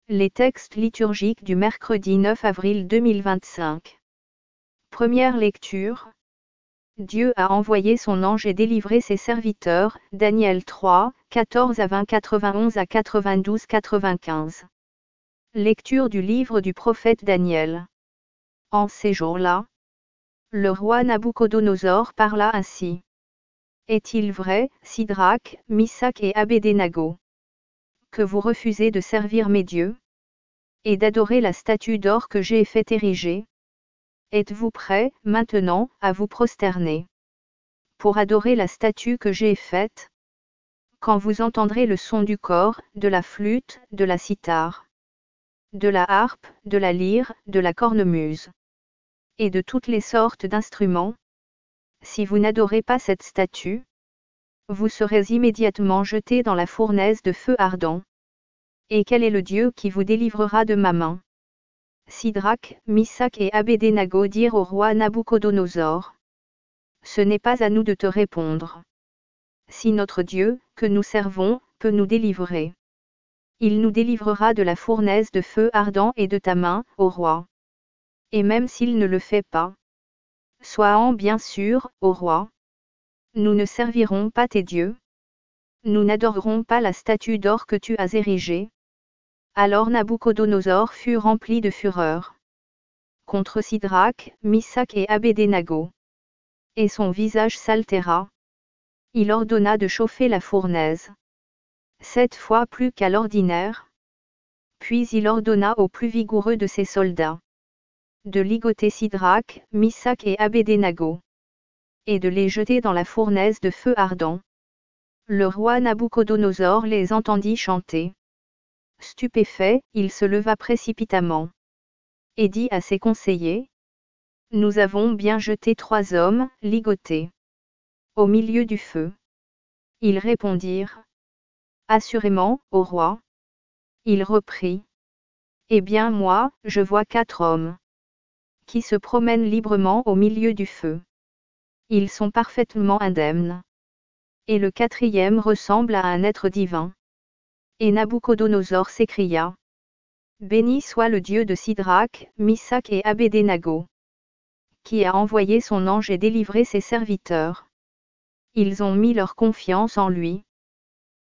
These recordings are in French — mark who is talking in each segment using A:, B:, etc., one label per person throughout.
A: Les textes liturgiques du mercredi 9 avril 2025. Première lecture. Dieu a envoyé son ange et délivré ses serviteurs, Daniel 3, 14 à 20, 91 à 92, 95. Lecture du livre du prophète Daniel. En ces jours-là, le roi Nabuchodonosor parla ainsi. Est-il vrai, Sidrac, Misach et Abedénago, que vous refusez de servir mes dieux, et d'adorer la statue d'or que j'ai fait ériger? Êtes-vous prêts, maintenant, à vous prosterner pour adorer la statue que j'ai faite? Quand vous entendrez le son du cor, de la flûte, de la cithare, de la harpe, de la lyre, de la cornemuse, et de toutes les sortes d'instruments, si vous n'adorez pas cette statue, vous serez immédiatement jetés dans la fournaise de feu ardent. Et quel est le Dieu qui vous délivrera de ma main? Sidrac, Misach et Abedénago dirent au roi Nabuchodonosor. Ce n'est pas à nous de te répondre. Si notre Dieu, que nous servons, peut nous délivrer, il nous délivrera de la fournaise de feu ardent et de ta main, ô roi. Et même s'il ne le fait pas, sois-en bien sûr, ô roi, nous ne servirons pas tes dieux. Nous n'adorerons pas la statue d'or que tu as érigée. Alors Nabuchodonosor fut rempli de fureur contre Sidrac, Misach et Abedénago. Et son visage s'altéra. Il ordonna de chauffer la fournaise 7 fois plus qu'à l'ordinaire. Puis il ordonna aux plus vigoureux de ses soldats de ligoter Sidrac, Misach et Abedénago, et de les jeter dans la fournaise de feu ardent. Le roi Nabuchodonosor les entendit chanter. Stupéfait, il se leva précipitamment et dit à ses conseillers. Nous avons bien jeté 3 hommes, ligotés, au milieu du feu. Ils répondirent. Assurément, ô roi. Il reprit. Eh bien moi, je vois 4 hommes qui se promènent librement au milieu du feu. Ils sont parfaitement indemnes. Et le 4e ressemble à un être divin. Et Nabuchodonosor s'écria. Béni soit le Dieu de Sidrac, Misach et Abedénago, qui a envoyé son ange et délivré ses serviteurs. Ils ont mis leur confiance en lui.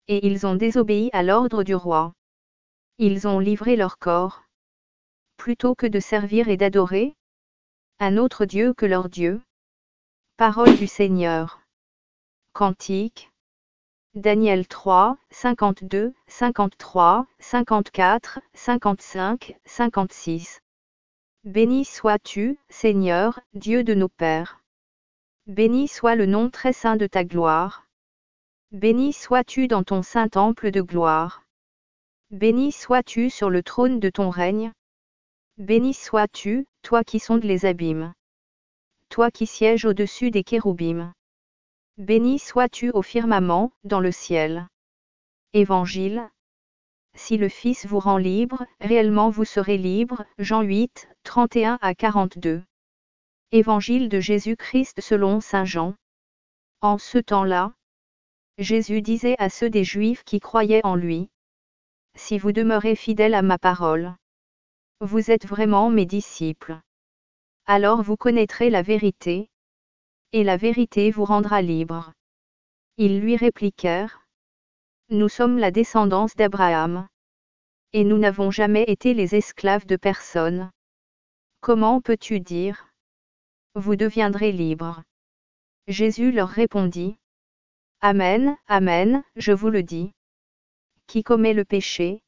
A: Et ils ont désobéi à l'ordre du roi. Ils ont livré leur corps, plutôt que de servir et d'adorer un autre Dieu que leur Dieu. Parole du Seigneur. Cantique. Daniel 3, 52, 53, 54, 55, 56. Béni sois-tu, Seigneur, Dieu de nos pères. Béni soit le nom très saint de ta gloire. Béni sois-tu dans ton saint temple de gloire. Béni sois-tu sur le trône de ton règne. Béni sois-tu, toi qui sondes les abîmes. Toi qui sièges au-dessus des kéroubim. Béni sois-tu au firmament, dans le ciel. Évangile. Si le Fils vous rend libre, réellement vous serez libre. Jean 8, 31 à 42. Évangile de Jésus-Christ selon saint Jean. En ce temps-là, Jésus disait à ceux des Juifs qui croyaient en lui. Si vous demeurez fidèles à ma parole, vous êtes vraiment mes disciples. Alors vous connaîtrez la vérité, et la vérité vous rendra libre. Ils lui répliquèrent. Nous sommes la descendance d'Abraham. Et nous n'avons jamais été les esclaves de personne. Comment peux-tu dire? Vous deviendrez libres. Jésus leur répondit. Amen, amen, je vous le dis. Qui commet le péché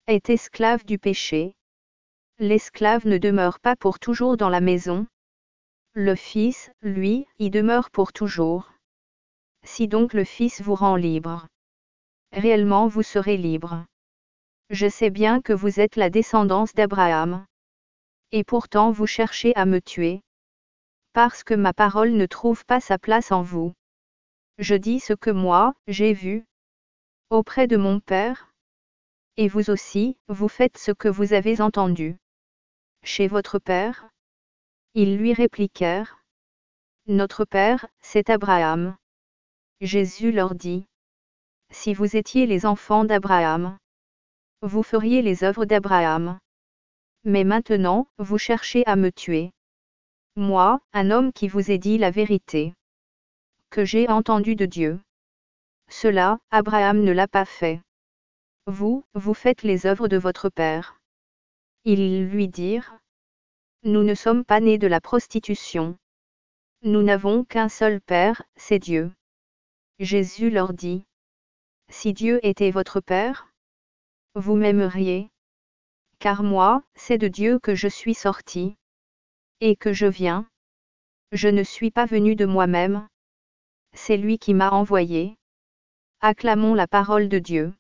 A: est esclave du péché. L'esclave ne demeure pas pour toujours dans la maison. Le Fils, lui, y demeure pour toujours. Si donc le Fils vous rend libre, réellement vous serez libre. Je sais bien que vous êtes la descendance d'Abraham. Et pourtant vous cherchez à me tuer. Parce que ma parole ne trouve pas sa place en vous. Je dis ce que moi, j'ai vu auprès de mon Père. Et vous aussi, vous faites ce que vous avez entendu chez votre Père? Ils lui répliquèrent. Notre Père, c'est Abraham. Jésus leur dit. Si vous étiez les enfants d'Abraham, vous feriez les œuvres d'Abraham. Mais maintenant, vous cherchez à me tuer. Moi, un homme qui vous ai dit la vérité, que j'ai entendu de Dieu. Cela, Abraham ne l'a pas fait. Vous faites les œuvres de votre père. Ils lui dirent: Nous ne sommes pas nés de la prostitution. Nous n'avons qu'un seul Père, c'est Dieu. Jésus leur dit: Si Dieu était votre Père, vous m'aimeriez. Car moi, c'est de Dieu que je suis sorti. Et que je viens. Je ne suis pas venu de moi-même. C'est lui qui m'a envoyé. Acclamons la parole de Dieu.